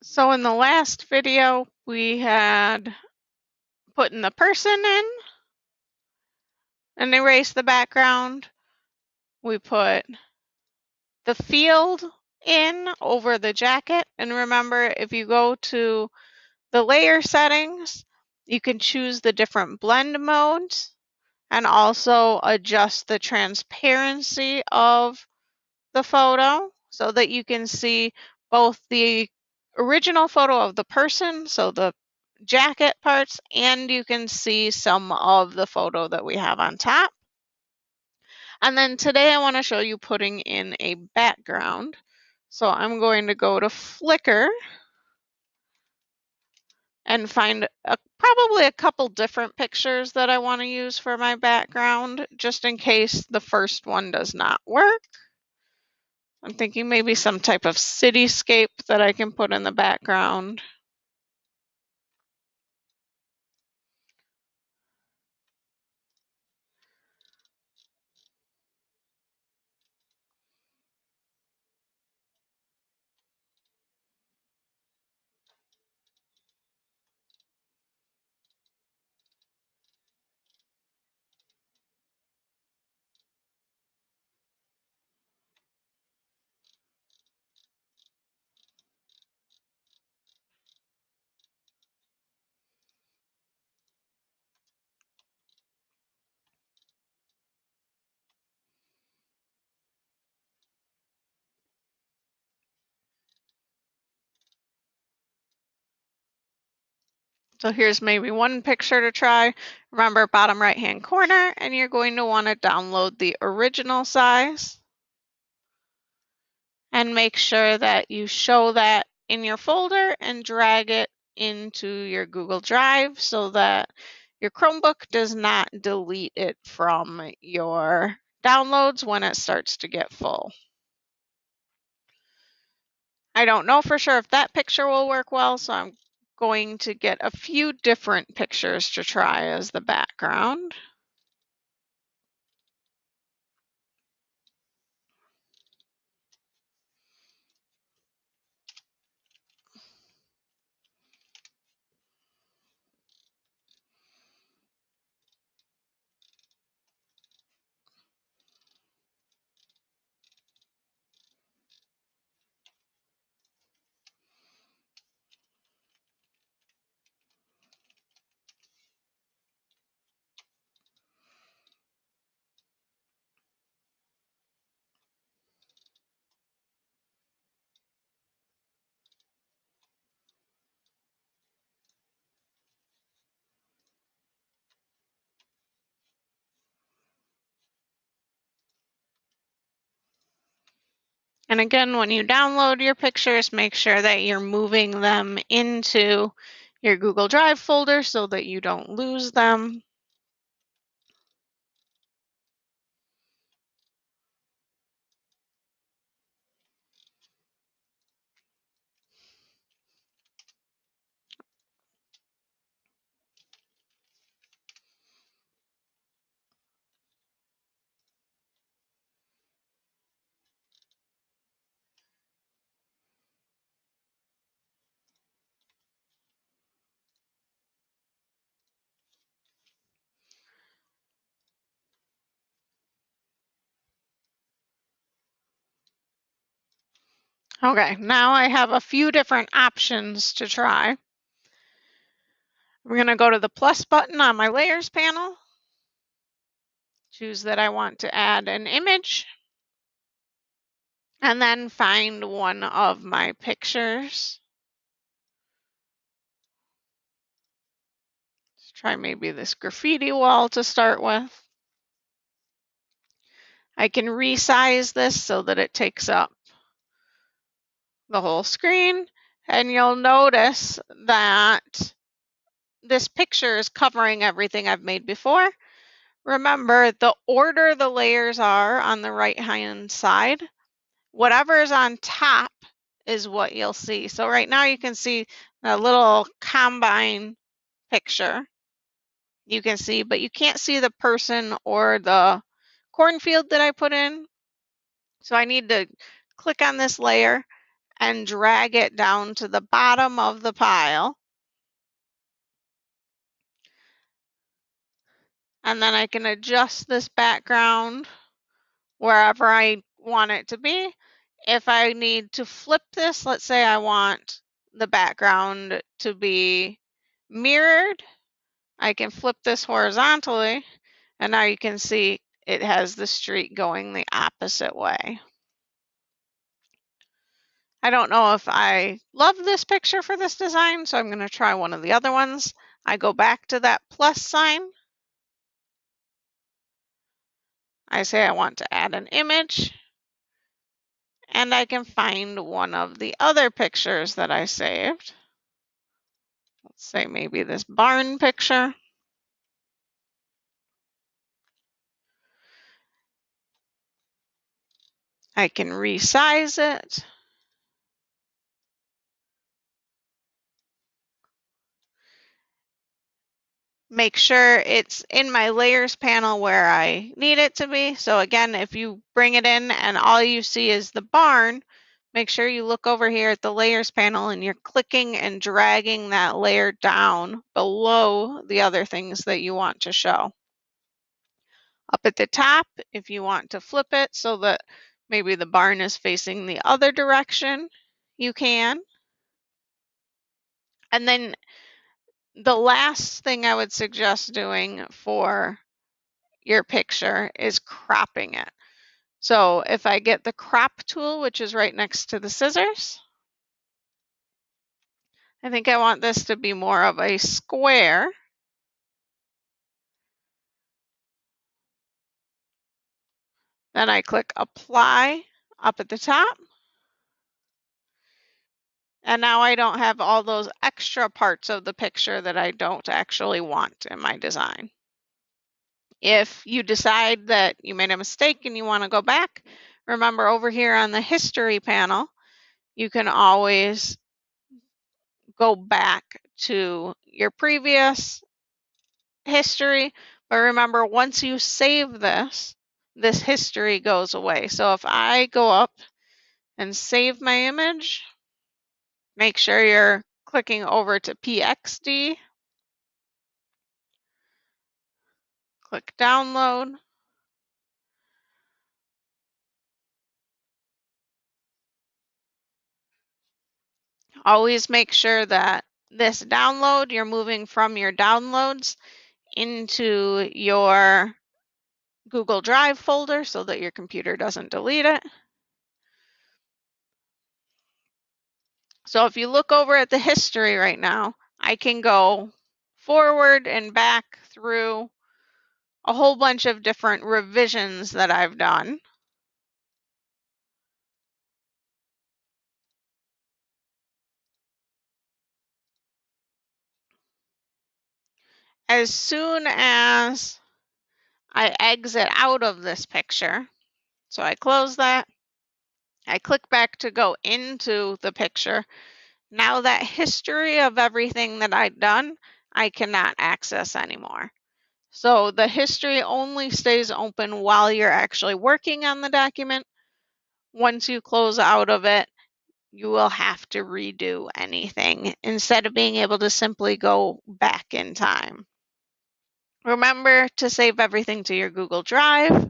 So in the last video, we had put in the person in and erase the background. We put the field in over the jacket. And remember, if you go to the layer settings, you can choose the different blend modes and also adjust the transparency of the photo so that you can see both the original photo of the person, so the jacket parts, and you can see some of the photo that we have on top. And then today I want to show you putting in a background. So I'm going to go to Flickr and find probably a couple different pictures that I want to use for my background, just in case the first one does not work. I'm thinking maybe some type of cityscape that I can put in the background. So here's maybe one picture to try. Remember, bottom right-hand corner, and you're going to want to download the original size. And make sure that you show that in your folder and drag it into your Google Drive so that your Chromebook does not delete it from your downloads when it starts to get full. I don't know for sure if that picture will work well, so I'm going to get a few different pictures to try as the background. And again, when you download your pictures, make sure that you're moving them into your Google Drive folder so that you don't lose them. Okay, now I have a few different options to try. We're going to go to the plus button on my layers panel. Choose that I want to add an image. And then find one of my pictures. Let's try maybe this graffiti wall to start with. I can resize this so that it takes up the whole screen. And you'll notice that this picture is covering everything I've made before. Remember, the order the layers are on the right-hand side, whatever is on top is what you'll see. So right now you can see a little combine picture. You can see, but you can't see the person or the cornfield that I put in. So I need to click on this layer and drag it down to the bottom of the pile. And then I can adjust this background wherever I want it to be. If I need to flip this, let's say I want the background to be mirrored, I can flip this horizontally, and now you can see it has the street going the opposite way. I don't know if I love this picture for this design, so I'm going to try one of the other ones. I go back to that plus sign. I say I want to add an image, and I can find one of the other pictures that I saved. Let's say maybe this barn picture. I can resize it. Make sure it's in my layers panel where I need it to be. So again, if you bring it in and all you see is the barn, make sure you look over here at the layers panel and you're clicking and dragging that layer down below the other things that you want to show. Up at the top, if you want to flip it so that maybe the barn is facing the other direction, you can. And then the last thing I would suggest doing for your picture is cropping it. So if I get the crop tool, which is right next to the scissors, I think I want this to be more of a square. Then I click apply up at the top. And now I don't have all those extra parts of the picture that I don't actually want in my design. If you decide that you made a mistake and you want to go back, remember over here on the history panel, you can always go back to your previous history. But remember, once you save this, this history goes away. So if I go up and save my image, make sure you're clicking over to PXD. Click download. Always make sure that this download, you're moving from your downloads into your Google Drive folder so that your computer doesn't delete it. So if you look over at the history right now, I can go forward and back through a whole bunch of different revisions that I've done. As soon as I exit out of this picture, so I close that, I click back to go into the picture. Now that history of everything that I've done, I cannot access anymore. So the history only stays open while you're actually working on the document. Once you close out of it, you will have to redo anything instead of being able to simply go back in time. Remember to save everything to your Google Drive.